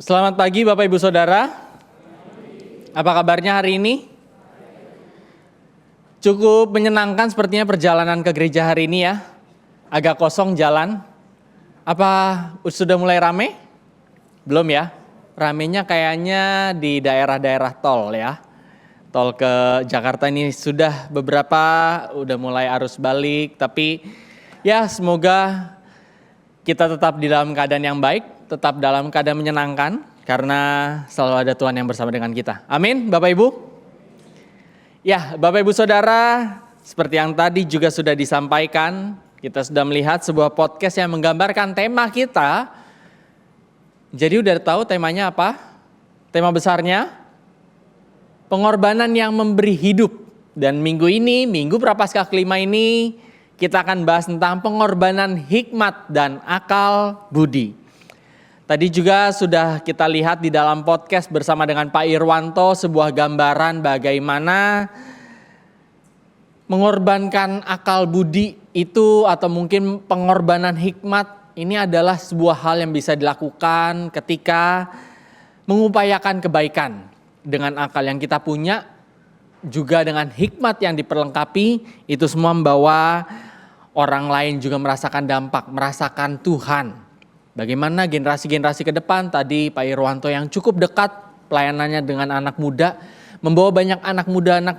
Selamat pagi Bapak Ibu Saudara. Apa kabarnya hari ini? Cukup menyenangkan sepertinya perjalanan ke gereja hari ini ya. Agak kosong jalan. Apa sudah mulai rame? Belum ya? Ramenya kayaknya di daerah-daerah tol ya. Tol ke Jakarta ini sudah beberapa udah mulai arus balik. Tapi ya semoga kita tetap di dalam keadaan yang baik. Tetap dalam keadaan menyenangkan karena selalu ada Tuhan yang bersama dengan kita. Amin, Bapak Ibu. Ya, Bapak Ibu Saudara, seperti yang tadi juga sudah disampaikan, kita sudah melihat sebuah podcast yang menggambarkan tema kita. Jadi udah tahu temanya apa? Tema besarnya pengorbanan yang memberi hidup. Dan minggu ini, minggu Prapaskah kelima ini, kita akan bahas tentang pengorbanan hikmat dan akal budi. Tadi juga sudah kita lihat di dalam podcast bersama dengan Pak Irwanto sebuah gambaran bagaimana mengorbankan akal budi itu atau mungkin pengorbanan hikmat ini adalah sebuah hal yang bisa dilakukan ketika mengupayakan kebaikan dengan akal yang kita punya juga dengan hikmat yang diperlengkapi, itu semua membawa orang lain juga merasakan dampak, merasakan Tuhan. Bagaimana generasi-generasi ke depan, tadi Pak Irwanto yang cukup dekat pelayanannya dengan anak muda, membawa banyak anak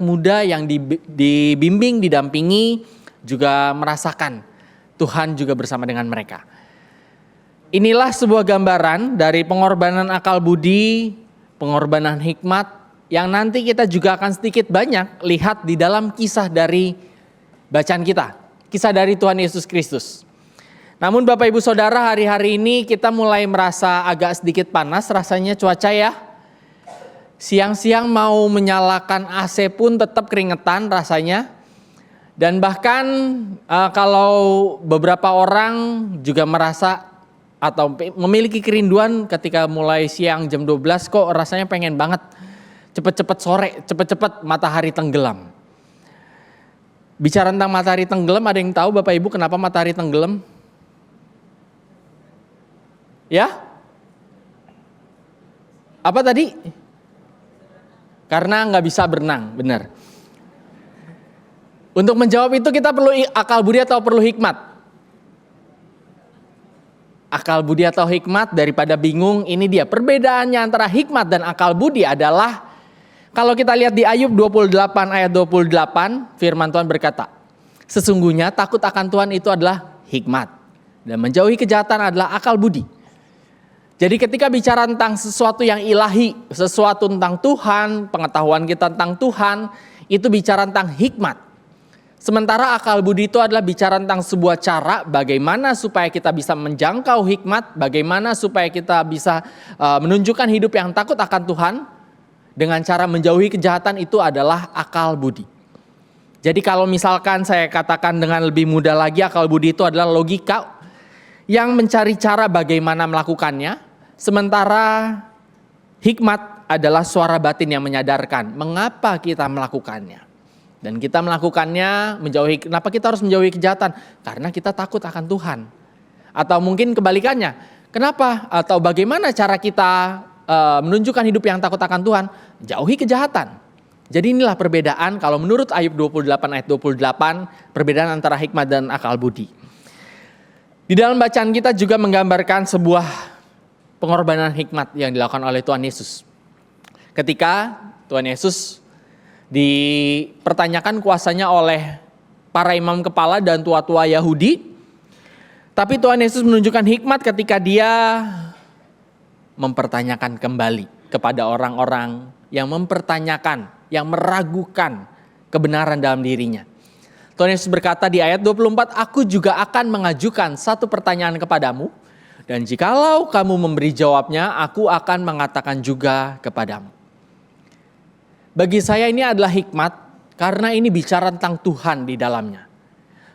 muda yang dibimbing, didampingi, juga merasakan Tuhan juga bersama dengan mereka. Inilah sebuah gambaran dari pengorbanan akal budi, pengorbanan hikmat, yang nanti kita juga akan sedikit banyak lihat di dalam kisah dari bacaan kita, kisah dari Tuhan Yesus Kristus. Namun Bapak Ibu Saudara, hari-hari ini kita mulai merasa agak sedikit panas rasanya cuaca ya. Siang-siang mau menyalakan AC pun tetap keringetan rasanya. Dan bahkan kalau beberapa orang juga merasa atau memiliki kerinduan ketika mulai siang jam 12 kok rasanya pengen banget cepet-cepet sore, cepet-cepet matahari tenggelam. Bicara tentang matahari tenggelam, ada yang tahu Bapak Ibu kenapa matahari tenggelam? Ya? Apa tadi? Karena nggak bisa berenang, benar. Untuk menjawab itu kita perlu akal budi atau perlu hikmat? Akal budi atau hikmat, daripada bingung, ini dia. Perbedaannya antara hikmat dan akal budi adalah, kalau kita lihat di Ayub 28 ayat 28, firman Tuhan berkata, sesungguhnya takut akan Tuhan itu adalah hikmat, dan menjauhi kejahatan adalah akal budi. Jadi ketika bicara tentang sesuatu yang ilahi, sesuatu tentang Tuhan, pengetahuan kita tentang Tuhan, itu bicara tentang hikmat. Sementara akal budi itu adalah bicara tentang sebuah cara bagaimana supaya kita bisa menjangkau hikmat, bagaimana supaya kita bisa menunjukkan hidup yang takut akan Tuhan, dengan cara menjauhi kejahatan, itu adalah akal budi. Jadi kalau misalkan saya katakan dengan lebih mudah lagi, akal budi itu adalah logika yang mencari cara bagaimana melakukannya. Sementara hikmat adalah suara batin yang menyadarkan mengapa kita melakukannya. Dan kita melakukannya kenapa kita harus menjauhi kejahatan? Karena kita takut akan Tuhan. Atau mungkin kebalikannya, kenapa? Atau bagaimana cara kita menunjukkan hidup yang takut akan Tuhan? Jauhi kejahatan. Jadi inilah perbedaan kalau menurut Ayub 28 ayat 28, perbedaan antara hikmat dan akal budi. Di dalam bacaan kita juga menggambarkan sebuah pengorbanan hikmat yang dilakukan oleh Tuhan Yesus. Ketika Tuhan Yesus dipertanyakan kuasanya oleh para imam kepala dan tua-tua Yahudi, tapi Tuhan Yesus menunjukkan hikmat ketika dia mempertanyakan kembali kepada orang-orang yang mempertanyakan, yang meragukan kebenaran dalam dirinya. Tuhan Yesus berkata di ayat 24, aku juga akan mengajukan satu pertanyaan kepadamu, dan jikalau kamu memberi jawabnya, aku akan mengatakan juga kepadamu. Bagi saya ini adalah hikmat, karena ini bicara tentang Tuhan di dalamnya.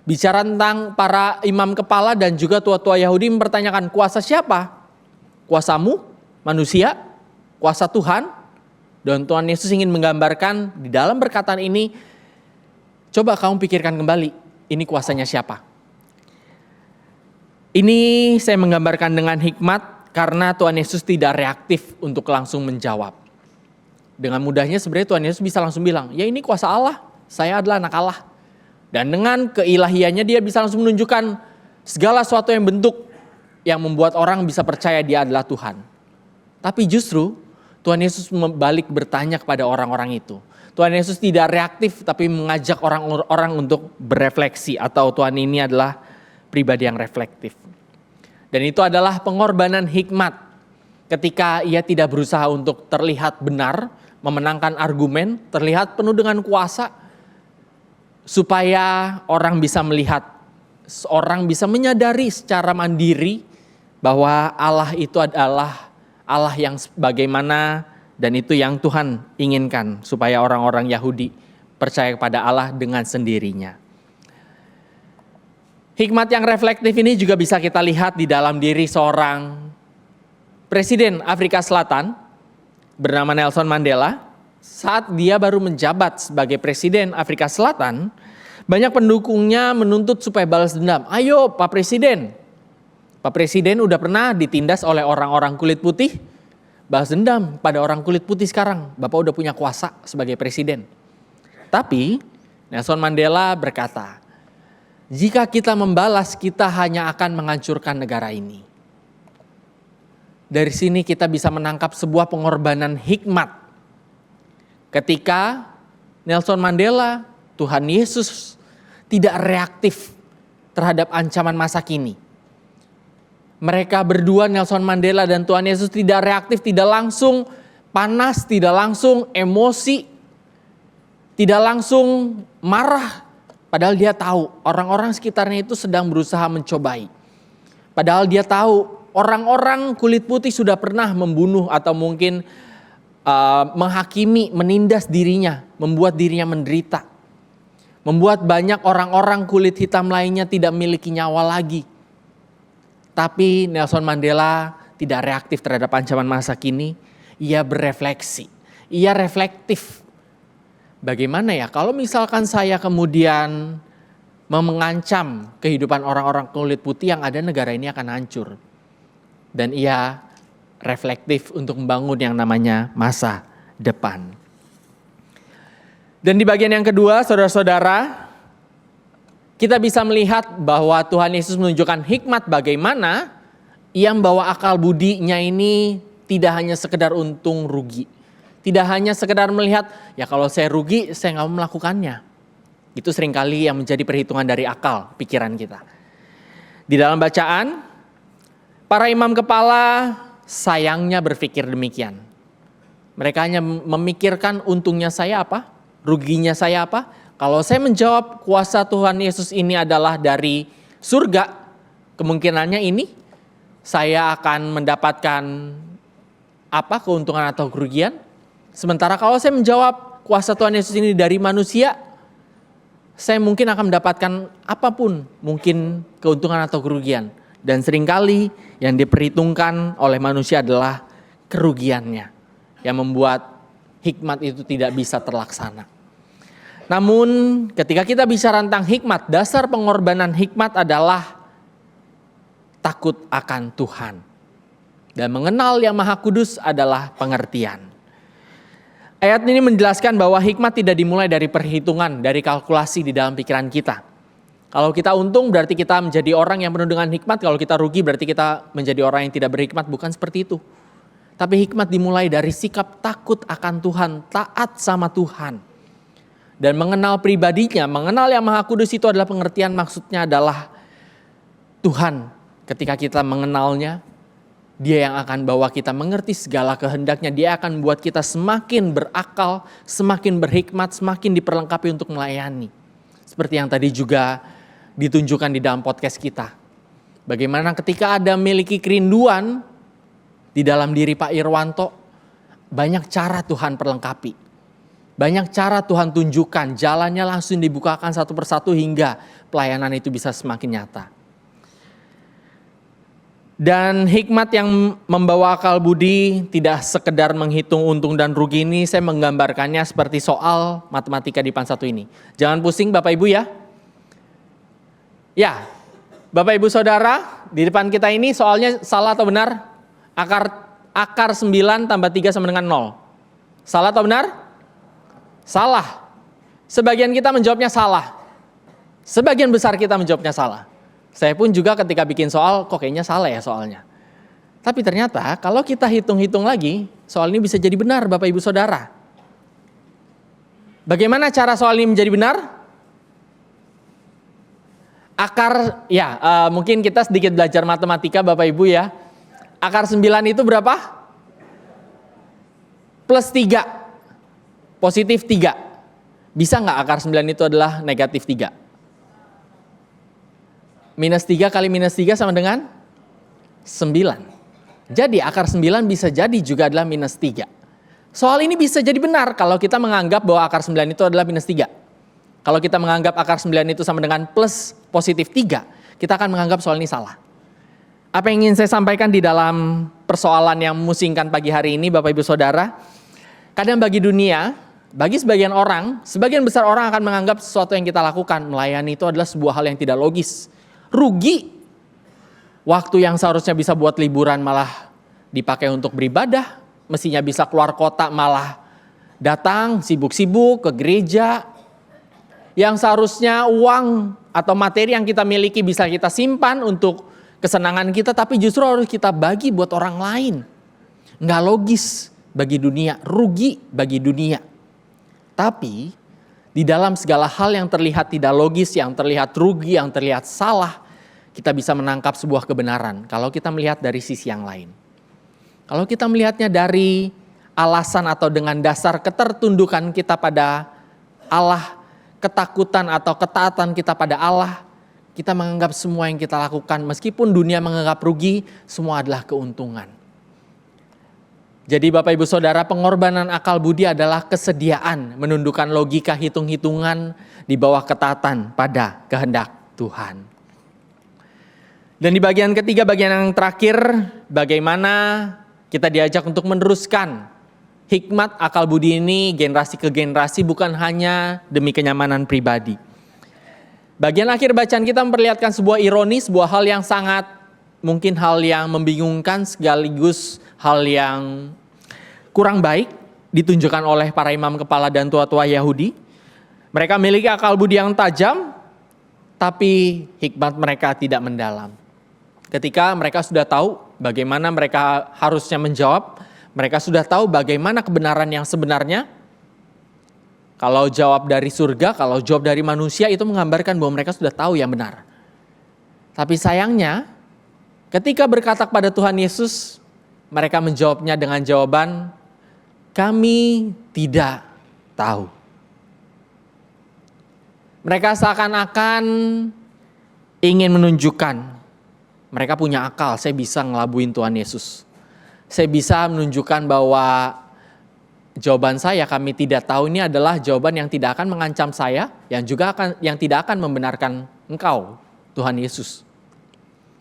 Bicara tentang para imam kepala dan juga tua-tua Yahudi mempertanyakan, kuasa siapa? Kuasamu, manusia, kuasa Tuhan? Dan Tuhan Yesus ingin menggambarkan di dalam perkataan ini, coba kamu pikirkan kembali, ini kuasanya siapa? Ini saya menggambarkan dengan hikmat karena Tuhan Yesus tidak reaktif untuk langsung menjawab. Dengan mudahnya sebenarnya Tuhan Yesus bisa langsung bilang, ya ini kuasa Allah, saya adalah anak Allah. Dan dengan keilahiannya dia bisa langsung menunjukkan segala sesuatu yang bentuk yang membuat orang bisa percaya dia adalah Tuhan. Tapi justru Tuhan Yesus balik bertanya kepada orang-orang itu. Tuhan Yesus tidak reaktif tapi mengajak orang-orang untuk berefleksi, atau Tuhan ini adalah pribadi yang reflektif. Dan itu adalah pengorbanan hikmat ketika ia tidak berusaha untuk terlihat benar, memenangkan argumen, terlihat penuh dengan kuasa, supaya orang bisa melihat, orang bisa menyadari secara mandiri bahwa Allah itu adalah Allah yang bagaimana, dan itu yang Tuhan inginkan supaya orang-orang Yahudi percaya kepada Allah dengan sendirinya. Hikmat yang reflektif ini juga bisa kita lihat di dalam diri seorang Presiden Afrika Selatan bernama Nelson Mandela. Saat dia baru menjabat sebagai Presiden Afrika Selatan, banyak pendukungnya menuntut supaya balas dendam. Ayo Pak Presiden, Pak Presiden udah pernah ditindas oleh orang-orang kulit putih, balas dendam pada orang kulit putih sekarang. Bapak udah punya kuasa sebagai Presiden. Tapi Nelson Mandela berkata, jika kita membalas, kita hanya akan menghancurkan negara ini. Dari sini kita bisa menangkap sebuah pengorbanan hikmat. Ketika Nelson Mandela, Tuhan Yesus tidak reaktif terhadap ancaman masa kini. Mereka berdua, Nelson Mandela dan Tuhan Yesus, tidak reaktif, tidak langsung panas, tidak langsung emosi, tidak langsung marah. Padahal dia tahu orang-orang sekitarnya itu sedang berusaha mencobai. Padahal dia tahu orang-orang kulit putih sudah pernah membunuh atau mungkin menghakimi, menindas dirinya, membuat dirinya menderita. Membuat banyak orang-orang kulit hitam lainnya tidak memiliki nyawa lagi. Tapi Nelson Mandela tidak reaktif terhadap ancaman masa kini. Ia berefleksi, ia reflektif. Bagaimana ya kalau misalkan saya kemudian mengancam kehidupan orang-orang kulit putih, yang ada negara ini akan hancur. Dan ia reflektif untuk membangun yang namanya masa depan. Dan di bagian yang kedua, saudara-saudara, kita bisa melihat bahwa Tuhan Yesus menunjukkan hikmat bagaimana ia membawa akal budinya ini tidak hanya sekedar untung rugi. Tidak hanya sekedar melihat, ya kalau saya rugi, saya nggak mau melakukannya. Itu seringkali yang menjadi perhitungan dari akal, pikiran kita. Di dalam bacaan, para imam kepala sayangnya berpikir demikian. Mereka hanya memikirkan untungnya saya apa, ruginya saya apa. Kalau saya menjawab kuasa Tuhan Yesus ini adalah dari surga, kemungkinannya ini saya akan mendapatkan apa, keuntungan atau kerugian. Sementara kalau saya menjawab kuasa Tuhan Yesus ini dari manusia, saya mungkin akan mendapatkan apapun, mungkin keuntungan atau kerugian. Dan seringkali yang diperhitungkan oleh manusia adalah kerugiannya, yang membuat hikmat itu tidak bisa terlaksana. Namun ketika kita bicara tentang hikmat, dasar pengorbanan hikmat adalah takut akan Tuhan. Dan mengenal yang Maha Kudus adalah pengertian. Ayat ini menjelaskan bahwa hikmat tidak dimulai dari perhitungan, dari kalkulasi di dalam pikiran kita. Kalau kita untung berarti kita menjadi orang yang penuh dengan hikmat, kalau kita rugi berarti kita menjadi orang yang tidak berhikmat, bukan seperti itu. Tapi hikmat dimulai dari sikap takut akan Tuhan, taat sama Tuhan. Dan mengenal pribadinya, mengenal yang Maha Kudus itu adalah pengertian, maksudnya adalah Tuhan. Ketika kita mengenalnya, Dia yang akan bawa kita mengerti segala kehendaknya. Dia akan membuat kita semakin berakal, semakin berhikmat, semakin diperlengkapi untuk melayani. Seperti yang tadi juga ditunjukkan di dalam podcast kita. Bagaimana ketika ada memiliki kerinduan di dalam diri Pak Irwanto, banyak cara Tuhan perlengkapi. Banyak cara Tuhan tunjukkan, jalannya langsung dibukakan satu persatu hingga pelayanan itu bisa semakin nyata. Dan hikmat yang membawa akal budi tidak sekedar menghitung untung dan rugi ini, saya menggambarkannya seperti soal matematika di PAN 1 ini. Jangan pusing Bapak Ibu ya. Ya, Bapak Ibu Saudara, di depan kita ini soalnya salah atau benar? Akar 9 tambah 3 sama dengan 0. Salah atau benar? Salah. Sebagian kita menjawabnya salah. Sebagian besar kita menjawabnya salah. Saya pun juga ketika bikin soal, kok kayaknya salah ya soalnya. Tapi ternyata kalau kita hitung-hitung lagi, soal ini bisa jadi benar Bapak Ibu Saudara. Bagaimana cara soal ini menjadi benar? Mungkin kita sedikit belajar matematika Bapak Ibu ya. Akar 9 itu berapa? Plus 3. Positif 3. Bisa nggak akar 9 itu adalah negatif 3? Minus 3 kali minus 3 sama dengan 9. Jadi akar 9 bisa jadi juga adalah minus 3. Soal ini bisa jadi benar kalau kita menganggap bahwa akar 9 itu adalah minus 3. Kalau kita menganggap akar 9 itu sama dengan plus positif 3, kita akan menganggap soal ini salah. Apa yang ingin saya sampaikan di dalam persoalan yang memusingkan pagi hari ini Bapak Ibu Saudara, kadang bagi dunia, bagi sebagian orang, sebagian besar orang akan menganggap sesuatu yang kita lakukan, melayani itu adalah sebuah hal yang tidak logis. Rugi. Waktu yang seharusnya bisa buat liburan malah dipakai untuk beribadah, mestinya bisa keluar kota malah datang sibuk-sibuk ke gereja. Yang seharusnya uang atau materi yang kita miliki bisa kita simpan untuk kesenangan kita, tapi justru harus kita bagi buat orang lain. Nggak logis bagi dunia, rugi bagi dunia. Tapi di dalam segala hal yang terlihat tidak logis, yang terlihat rugi, yang terlihat salah, kita bisa menangkap sebuah kebenaran kalau kita melihat dari sisi yang lain. Kalau kita melihatnya dari alasan atau dengan dasar ketertundukan kita pada Allah, ketakutan atau ketaatan kita pada Allah, kita menganggap semua yang kita lakukan meskipun dunia menganggap rugi, semua adalah keuntungan. Jadi Bapak Ibu Saudara, pengorbanan akal budi adalah kesediaan menundukkan logika hitung-hitungan di bawah ketaatan pada kehendak Tuhan. Dan di bagian ketiga, bagian yang terakhir, bagaimana kita diajak untuk meneruskan hikmat akal budi ini generasi ke generasi, bukan hanya demi kenyamanan pribadi. Bagian akhir bacaan kita memperlihatkan sebuah ironi, sebuah hal yang sangat mungkin hal yang membingungkan sekaligus hal yang kurang baik ditunjukkan oleh para imam kepala dan tua-tua Yahudi. Mereka memiliki akal budi yang tajam, tapi hikmat mereka tidak mendalam. Ketika mereka sudah tahu bagaimana mereka harusnya menjawab, mereka sudah tahu bagaimana kebenaran yang sebenarnya. Kalau jawab dari surga, kalau jawab dari manusia, itu menggambarkan bahwa mereka sudah tahu yang benar. Tapi sayangnya, ketika berkata kepada Tuhan Yesus, mereka menjawabnya dengan jawaban, kami tidak tahu. Mereka seakan-akan ingin menunjukkan, mereka punya akal, saya bisa ngelabuin Tuhan Yesus. Saya bisa menunjukkan bahwa jawaban saya kami tidak tahu ini adalah jawaban yang tidak akan mengancam saya, yang tidak akan membenarkan engkau, Tuhan Yesus.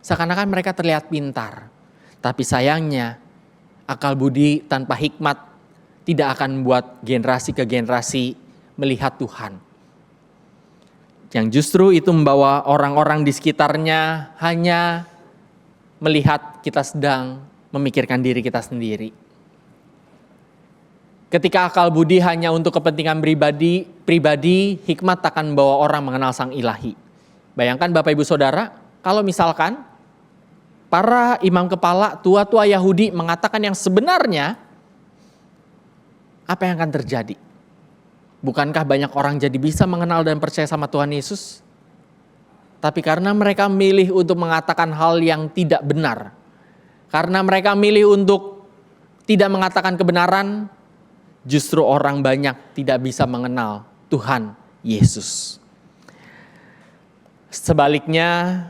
Seakan-akan mereka terlihat pintar, tapi sayangnya akal budi tanpa hikmat tidak akan membuat generasi ke generasi melihat Tuhan. Yang justru itu membawa orang-orang di sekitarnya hanya melihat kita sedang memikirkan diri kita sendiri. Ketika akal budi hanya untuk kepentingan pribadi, hikmat akan membawa orang mengenal Sang Ilahi. Bayangkan Bapak Ibu Saudara, kalau misalkan para imam kepala, tua-tua Yahudi mengatakan yang sebenarnya, apa yang akan terjadi? Bukankah banyak orang jadi bisa mengenal dan percaya sama Tuhan Yesus? Tapi karena mereka memilih untuk mengatakan hal yang tidak benar, karena mereka memilih untuk tidak mengatakan kebenaran, justru orang banyak tidak bisa mengenal Tuhan Yesus. Sebaliknya,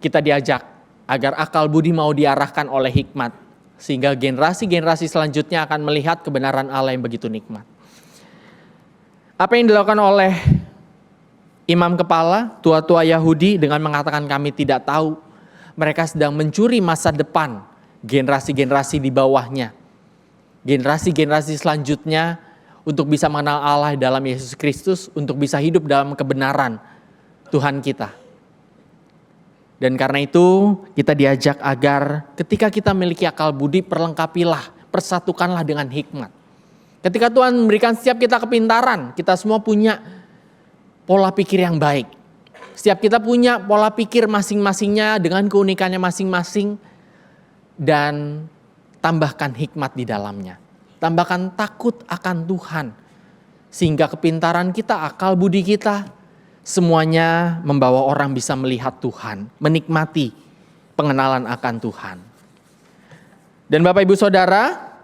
kita diajak agar akal budi mau diarahkan oleh hikmat, sehingga generasi-generasi selanjutnya akan melihat kebenaran Allah yang begitu nikmat. Apa yang dilakukan oleh imam kepala, tua-tua Yahudi dengan mengatakan kami tidak tahu, mereka sedang mencuri masa depan generasi-generasi di bawahnya. Generasi-generasi selanjutnya untuk bisa mengenal Allah dalam Yesus Kristus, untuk bisa hidup dalam kebenaran Tuhan kita. Dan karena itu kita diajak agar ketika kita memiliki akal budi, perlengkapilah, persatukanlah dengan hikmat. Ketika Tuhan memberikan setiap kita kepintaran, kita semua punya pola pikir yang baik. Setiap kita punya pola pikir masing-masingnya dengan keunikannya masing-masing. Dan tambahkan hikmat di dalamnya. Tambahkan takut akan Tuhan. Sehingga kepintaran kita, akal budi kita, semuanya membawa orang bisa melihat Tuhan. Menikmati pengenalan akan Tuhan. Dan Bapak Ibu Saudara,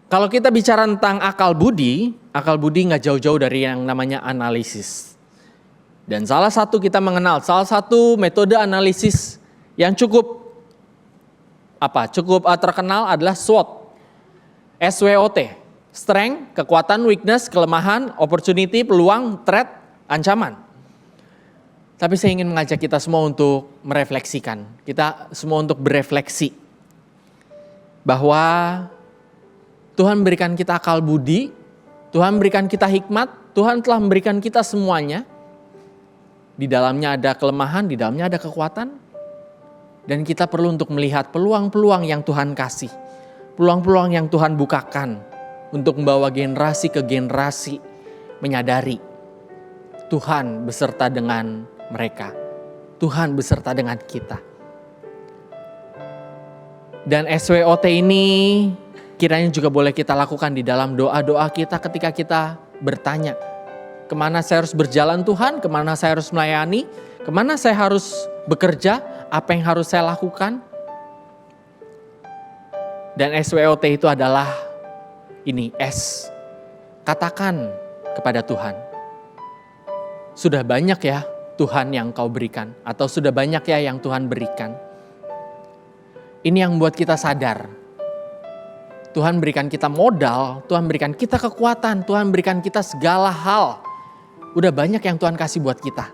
kalau kita bicara tentang akal budi gak jauh-jauh dari yang namanya analisis. Dan salah satu kita mengenal, salah satu metode analisis yang cukup terkenal adalah SWOT. SWOT. Strength, kekuatan, weakness, kelemahan, opportunity, peluang, threat, ancaman. Tapi saya ingin mengajak kita semua untuk merefleksikan. Kita semua untuk berefleksi. Bahwa Tuhan memberikan kita akal budi, Tuhan memberikan kita hikmat, Tuhan telah memberikan kita semuanya. Di dalamnya ada kelemahan, di dalamnya ada kekuatan. Dan kita perlu untuk melihat peluang-peluang yang Tuhan kasih. Peluang-peluang yang Tuhan bukakan untuk membawa generasi ke generasi menyadari Tuhan beserta dengan mereka. Tuhan beserta dengan kita. Dan SWOT ini kiranya juga boleh kita lakukan di dalam doa-doa kita ketika kita bertanya, kemana saya harus berjalan Tuhan, kemana saya harus melayani, kemana saya harus bekerja, apa yang harus saya lakukan. Dan SWOT itu adalah ini, S. Katakan kepada Tuhan, sudah banyak ya Tuhan yang kau berikan, atau sudah banyak ya yang Tuhan berikan. Ini yang membuat kita sadar. Tuhan berikan kita modal, Tuhan berikan kita kekuatan, Tuhan berikan kita segala hal. Udah banyak yang Tuhan kasih buat kita.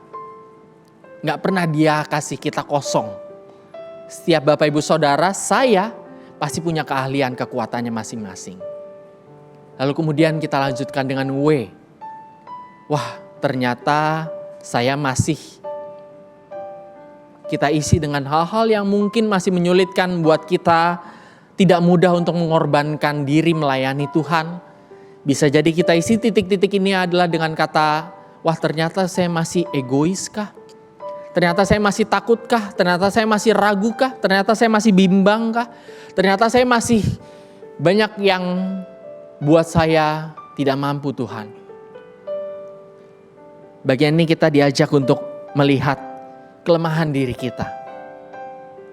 Gak pernah Dia kasih kita kosong. Setiap Bapak Ibu Saudara, saya pasti punya keahlian kekuatannya masing-masing. Lalu kemudian kita lanjutkan dengan W. Wah, ternyata saya masih. Kita isi dengan hal-hal yang mungkin masih menyulitkan buat kita. Tidak mudah untuk mengorbankan diri melayani Tuhan. Bisa jadi kita isi titik-titik ini adalah dengan kata, wah ternyata saya masih egois kah? Ternyata saya masih takut kah? Ternyata saya masih ragu kah? Ternyata saya masih bimbang kah? Ternyata saya masih banyak yang buat saya tidak mampu Tuhan. Bagian ini kita diajak untuk melihat kelemahan diri kita.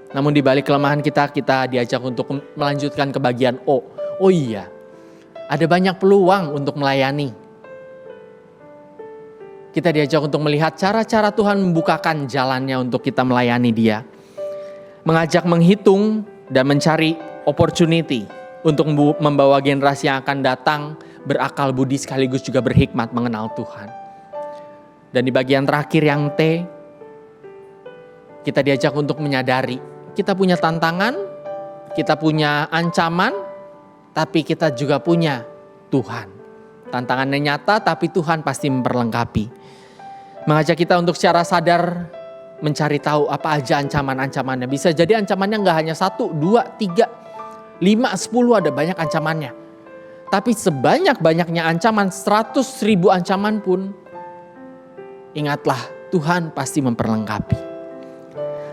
Namun di balik kelemahan kita diajak untuk melanjutkan ke bagian O. Oh iya, ada banyak peluang untuk melayani. Kita diajak untuk melihat cara-cara Tuhan membukakan jalannya untuk kita melayani Dia. Mengajak menghitung dan mencari opportunity untuk membawa generasi yang akan datang berakal budi sekaligus juga berhikmat mengenal Tuhan. Dan di bagian terakhir yang T, kita diajak untuk menyadari kita punya tantangan, kita punya ancaman, tapi kita juga punya Tuhan. Tantangannya nyata, tapi Tuhan pasti memperlengkapi. Mengajak kita untuk secara sadar mencari tahu apa aja ancaman-ancamannya. Bisa jadi ancamannya gak hanya 1, 2, 3, 5, 10 ada banyak ancamannya. Tapi sebanyak-banyaknya ancaman, 100.000 ancaman pun, ingatlah Tuhan pasti memperlengkapi.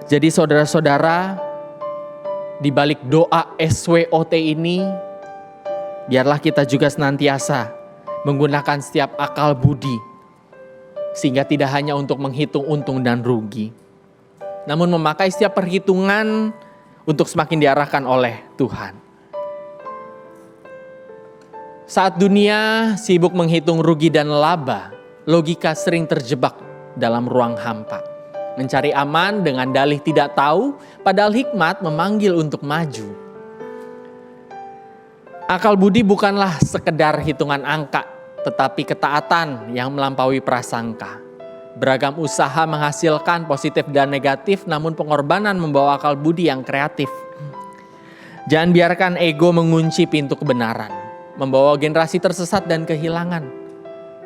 Jadi saudara-saudara, di balik doa SWOT ini, biarlah kita juga senantiasa menggunakan setiap akal budi, sehingga tidak hanya untuk menghitung untung dan rugi, namun memakai setiap perhitungan untuk semakin diarahkan oleh Tuhan. Saat dunia sibuk menghitung rugi dan laba, logika sering terjebak dalam ruang hampa. Mencari aman dengan dalih tidak tahu, padahal hikmat memanggil untuk maju. Akal budi bukanlah sekedar hitungan angka, tetapi ketaatan yang melampaui prasangka. Beragam usaha menghasilkan positif dan negatif, namun pengorbanan membawa akal budi yang kreatif. Jangan biarkan ego mengunci pintu kebenaran, membawa generasi tersesat dan kehilangan.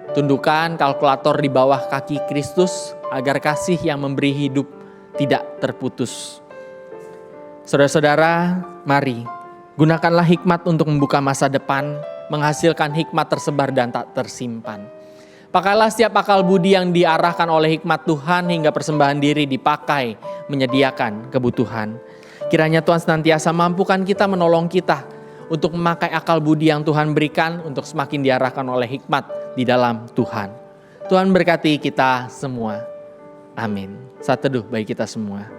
Tundukkan kalkulator di bawah kaki Kristus agar kasih yang memberi hidup tidak terputus. Saudara-saudara, mari gunakanlah hikmat untuk membuka masa depan, menghasilkan hikmat tersebar dan tak tersimpan. Pakailah setiap akal budi yang diarahkan oleh hikmat Tuhan hingga persembahan diri dipakai menyediakan kebutuhan. Kiranya Tuhan senantiasa mampukan kita, menolong kita untuk memakai akal budi yang Tuhan berikan untuk semakin diarahkan oleh hikmat di dalam Tuhan. Tuhan berkati kita semua. Amin. Saat teduh bagi kita semua.